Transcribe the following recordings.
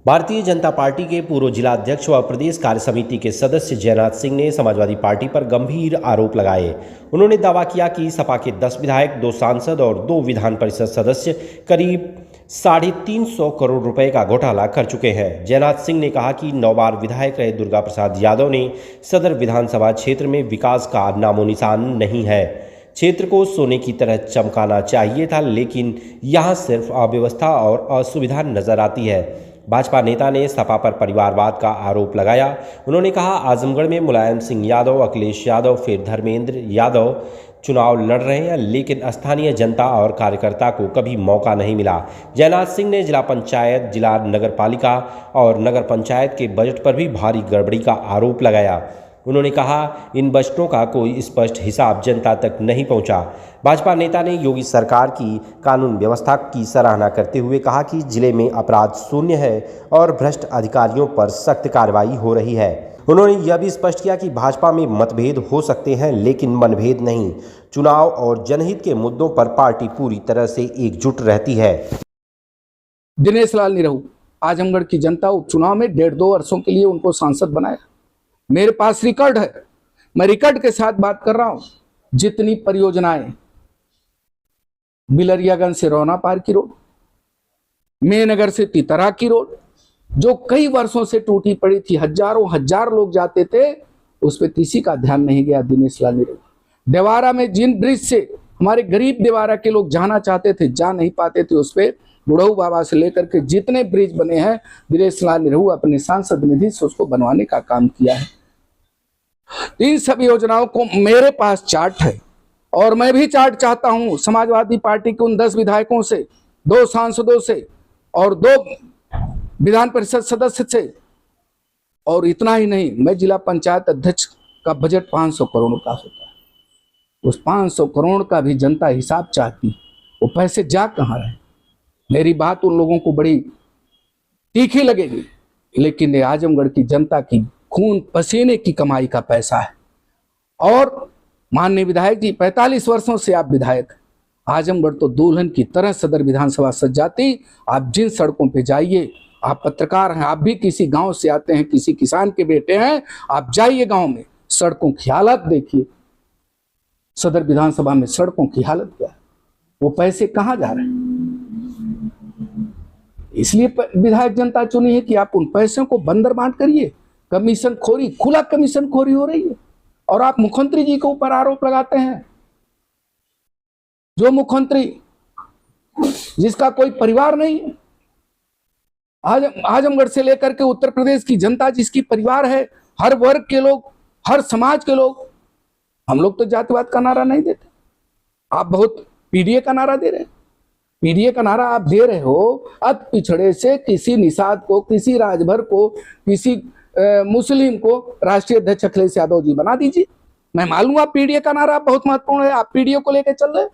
Bharatiya Janata party के पूर्व जिला अध्यक्ष व प्रदेश कार्य समिति के सदस्य जयनाथ सिंह ने समाजवादी पार्टी पर गंभीर आरोप लगाए। उन्होंने दावा किया कि सपा के 10 विधायक, 2 सांसद और 2 विधान परिषद सदस्य करीब 350 करोड़ रुपए का घोटाला कर चुके हैं। जयनाथ सिंह ने कहा कि 9 बार विधायक रहे दुर्गा प्रसाद यादव ने सदर विधानसभा क्षेत्र में विकास का नामो निशान नहीं है। क्षेत्र को सोने की तरह चमकाना चाहिए था, लेकिन यहाँ सिर्फ अव्यवस्था और असुविधा नजर आती है। भाजपा नेता ने सपा पर परिवारवाद का आरोप लगाया। उन्होंने कहा, आजमगढ़ में मुलायम सिंह यादव, अखिलेश यादव, फिर धर्मेंद्र यादव चुनाव लड़ रहे हैं, लेकिन स्थानीय जनता और कार्यकर्ता को कभी मौका नहीं मिला। जयनाथ सिंह ने जिला पंचायत, जिला नगर पालिका और नगर पंचायत के बजट पर भी भारी गड़बड़ी का आरोप लगाया। उन्होंने कहा, इन बजटों का कोई स्पष्ट हिसाब जनता तक नहीं पहुंचा। भाजपा नेता ने योगी सरकार की कानून व्यवस्था की सराहना करते हुए कहा कि जिले में अपराध शून्य है और भ्रष्ट अधिकारियों पर सख्त कार्रवाई हो रही है। उन्होंने यह भी स्पष्ट किया कि भाजपा में मतभेद हो सकते हैं, लेकिन मनभेद नहीं। चुनाव और जनहित के मुद्दों पर पार्टी पूरी तरह से एकजुट रहती है। दिनेश लाल निरहू, आजमगढ़ की जनता उपचुनाव में 1.5-2 वर्षों के लिए उनको सांसद बनाया। मेरे पास रिकॉर्ड है, मैं रिकॉर्ड के साथ बात कर रहा हूं। जितनी परियोजनाएं बिलरियागंज से रौना पार की रोड, मेनगर से तितरा की रोड, जो कई वर्षों से टूटी पड़ी थी, हजार लोग जाते थे, उस पर किसी का ध्यान नहीं गया। दिनेश लाल निरहू, देवारा में जिन ब्रिज से हमारे गरीब देवारा के लोग जाना चाहते थे, जा नहीं पाते थे, उस पर बुढ़ऊ बाबा से लेकर के जितने ब्रिज बने हैं, दिनेश लाल निरहू अपने सांसद निधि से उसको बनवाने का काम किया है। इन सभी योजनाओं को मेरे पास चार्ट है और मैं भी चार्ट चाहता हूं समाजवादी पार्टी के उन 10 विधायकों से, 2 सांसदों से और 2 विधान परिषद सदस्य से। और इतना ही नहीं, मैं जिला पंचायत अध्यक्ष का बजट 500 करोड़ का होता है। उस 500 करोड़ का भी जनता हिसाब चाहती, वो पैसे जा कहाँ रहे। मेरी बात उन लोगों को बड़ी तीखी लगेगी, लेकिन ये आजमगढ़ की जनता की खून पसीने की कमाई का पैसा है। और माननीय विधायक जी, 45 वर्षों से आप विधायक, आजमगढ़ तो दुल्हन की तरह सदर विधानसभा सज जाती। आप जिन सड़कों पे जाइए, आप पत्रकार हैं, आप भी किसी गांव से आते हैं, किसी किसान के बेटे हैं, आप जाइए गांव में, सड़कों की हालत देखिए। सदर विधानसभा में सड़कों की हालत क्या है, वो पैसे कहाँ जा रहे हैं। इसलिए विधायक जनता चुनी है कि आप उन पैसों को बंदर बांट करिए। कमीशन खोरी, खुला कमीशन खोरी हो रही है। और आप मुख्यमंत्री जी के ऊपर आरोप लगाते हैं, जो मुख्यमंत्री जिसका कोई परिवार नहीं है। आजमगढ़ से लेकर के उत्तर प्रदेश की जनता जिसकी परिवार है, हर वर्ग के लोग, हर समाज के लोग। हम लोग तो जातिवाद का नारा नहीं देते, आप बहुत पीडीए का नारा दे रहे हैं। पीडीए का नारा आप दे रहे हो, अति पिछड़े से किसी निषाद को, किसी राजभर को, किसी मुस्लिम को राष्ट्रीय अध्यक्ष अखिलेश यादव जी बना दीजिए। मैं मालूम आप पीडीए का नारा बहुत महत्वपूर्ण है, आप पीडीए को लेकर चल रहे,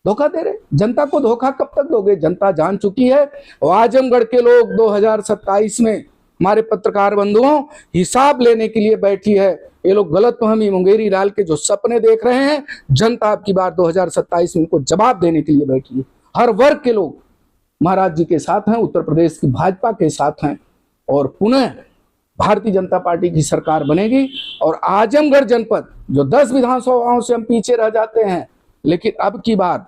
धोखा दे रहे। जनता को धोखा कब तक दोगे, जनता जान चुकी है। और आजमगढ़ के लोग 2027 में हमारे पत्रकार बंधुओं हिसाब लेने के लिए बैठी है। ये लोग गलतफहमी मुंगेरी डाल के जो सपने देख रहे हैं, जनता अब की बार 2027 में उनको जवाब देने के लिए बैठी है। हर वर्ग के लोग महाराज जी के साथ हैं, उत्तर प्रदेश की भाजपा के साथ हैं, और पुनः भारतीय जनता पार्टी की सरकार बनेगी। और आजमगढ़ जनपद, जो 10 विधानसभाओं से हम पीछे रह जाते हैं, लेकिन अब की बार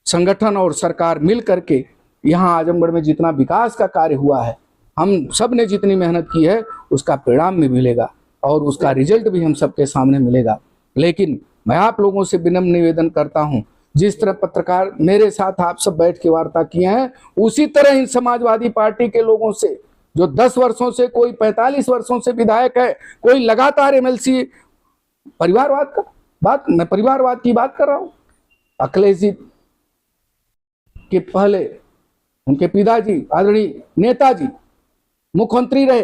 संगठन और सरकार मिल करके यहाँ आजमगढ़ में जितना विकास का कार्य हुआ है, हम सब ने जितनी मेहनत की है, उसका परिणाम भी मिलेगा और उसका रिजल्ट भी हम सबके सामने मिलेगा। लेकिन मैं आप लोगों से विनम्र निवेदन करता हूं, जिस तरह पत्रकार मेरे साथ आप सब बैठ के वार्ता किए हैं, उसी तरह इन समाजवादी पार्टी के लोगों से, जो 10 वर्षों से, कोई 45 वर्षों से विधायक है, कोई लगातार एमएलसी, परिवारवाद का बात, मैं परिवारवाद की बात कर रहा हूं। अखिलेश जी के पहले उनके पिताजी आदरणीय नेताजी मुख्यमंत्री रहे,